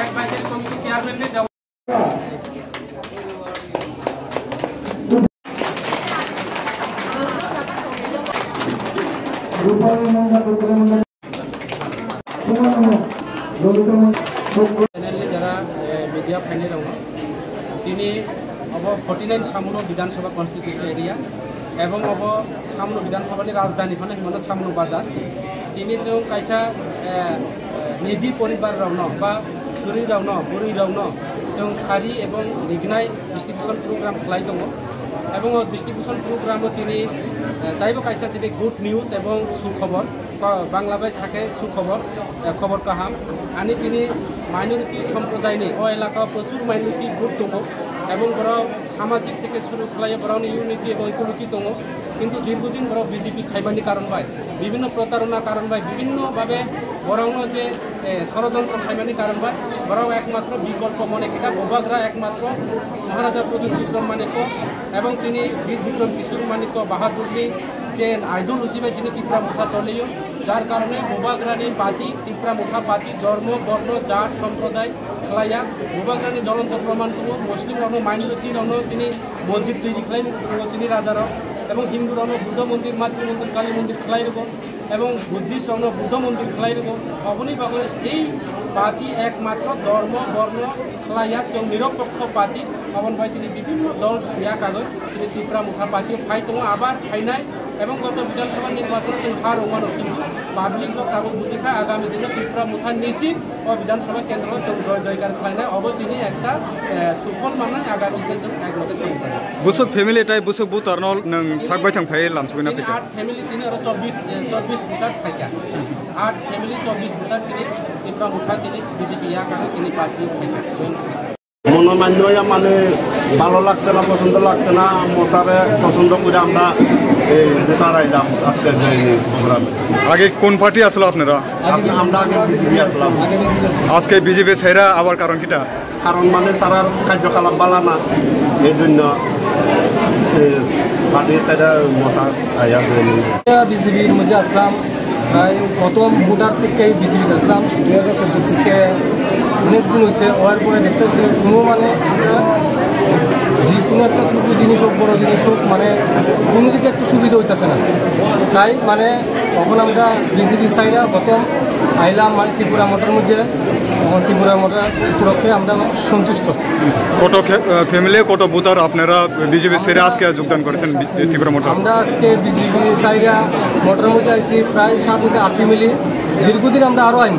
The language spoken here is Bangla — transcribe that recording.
অ্যাডভাইজারি কমিটি চেয়ারম্যানের দেওয়া যারা মিডিয়া ফাইনে दङ তিনি अब 49 सामुनो विधानसभा कन्स्टिट्युएन्सि एरिया एवं अब सामुनो विधानसभानि राजधानी खने हिमनो सामुनो बाजार তিনি जों कायसा निधि परिवार रावनो बा गुरै रावनो बुरै रावनो जों सारि एवं लिगनाय डिस्ट्रिब्यूशन प्रोग्राम खालाय दङ एवं डिस्ट्रिब्यूशन प्रोग्राम তিনি তাইবো कायसा सिदे गुड न्यूज एवं सुखबर बांग्ला बाय साके सुखबर खबर काहाम आनी তিনি माइनरिटी सम्प्रदायनि ओ एलाका प्रचुर माइनरिटी ग्रुप दङ এবং বড় সামাজিক থেকে শুরু খালাইয়া বড় ইউনিটি এবং ইকুইটি দङ কিন্তু দীর্ঘদিন বড় বিজেপি খাইবানি কারণ বাই বিভিন্ন প্রতারণা কারণ বাই বিভিন্নভাবে বড়নো যে ষড়যন্ত্র খাইবানি কারণ বাই বড় একমাত্র বিকল্প মনে কিনা ববাগরা একমাত্র মহারাজা প্রদীপ বিক্রম মানিক এবং তিনি বীর বিক্রম কিশোর মানিক বাহাদুরনি যে আইডল হিসেবে তিনি ত্রিপুরা মুঠা চলিও যার কারণে ববাগরানি পার্টি ত্রিপুরা মুঠা পার্টি ধর্ম বর্ণ জাত সম্প্রদায় খালাইয়া ববাগরানি জ্বলন্ত প্রমাণ করব মুসলিম রণ মাইনরিটি রণ তিনি মসজিদ তৈরি খালাই চিনি রাজার এবং হিন্দু রণ বুদ্ধ মন্দির মাতৃ মন্দির কালী মন্দির খালাই দেব এবং বুদ্ধিস্ট রণ বুদ্ধ মন্দির খালাই দেব অবনি বাবু এই পার্টি একমাত্র ধর্ম বর্ণ খালাইয়া जों নিরপেক্ষ পার্টি অবন ভাই তিনি বিভিন্ন দল ইয়া কাগজ তিনি ত্রিপুরা মুঠা পার্টি ফাই দङ আবার ফাইনাই এবং গত বিধানসভা নির্বাচনে जों हार हमानो কিন্তু পাবলিক তাবো বুঝিখা আগামী দিনে ত্রিপুরা মুঠা নিশ্চিত ও বিধানসভা কেন্দ্র जों জয় জয়কার খাইনাই অবচিনি একটা সুফল মাননাय আগামী দিনে जों একলগে সন্তান বুসু ফ্যামিলি টাই বুসু বুতারনল নং সাকবাই थां फाय लामसुगना फैका 8 फैमिली चिनि और 24 भोटार फाइका 8 फैमिली 24 भोटार चिनि ত্রিপুরা মুঠা তিনি বিজেপি ইয়া কাগজ চিনি পার্টি ফাইকা মনোমান্য মানে ভালো লাগছে না পছন্দ লাগছে না মোটারে পছন্দ করে আমরা ভোটার আইলাম আজকে প্রোগ্রামে আগে কোন পার্টি আসলো আপনারা আমরা আগে বিজেপি আসলাম আজকে বিজেপি ছেড়া আবার কারণ কিটা কারণ মানে তার কার্যকলাপ ভালো না এই জন্য পার্টি ছেড়া মোটা আয়া বিজেপির মধ্যে আসলাম প্রায় প্রথম ভোটার থেকে বিজেপি আসলাম 2024 থেকে অনেক দিন হয়েছে হওয়ার পরে দেখতেছি কোনো মানে যে কোনো একটা ছোটো জিনিস হোক বড়ো জিনিস হোক মানে কোনো দিকে একটু সুবিধা হইতেছে না তাই মানে তখন আমরা বিজেপি সাইরা প্রথম আইলাম মানে ত্রিপুরা মোটর মধ্যে তখন ত্রিপুরা মোটর উপলক্ষে আমরা সন্তুষ্ট কত ফ্যামিলি কত ভোটার আপনারা বিজেপি ছেড়ে আজকে যোগদান করেছেন ত্রিপুরা মোটর আমরা আজকে বিজেপি সাইরা মোটর মধ্যে আইছি প্রায় 7 থেকে 8 ফ্যামিলি দীর্ঘদিন আমরা আরও আইন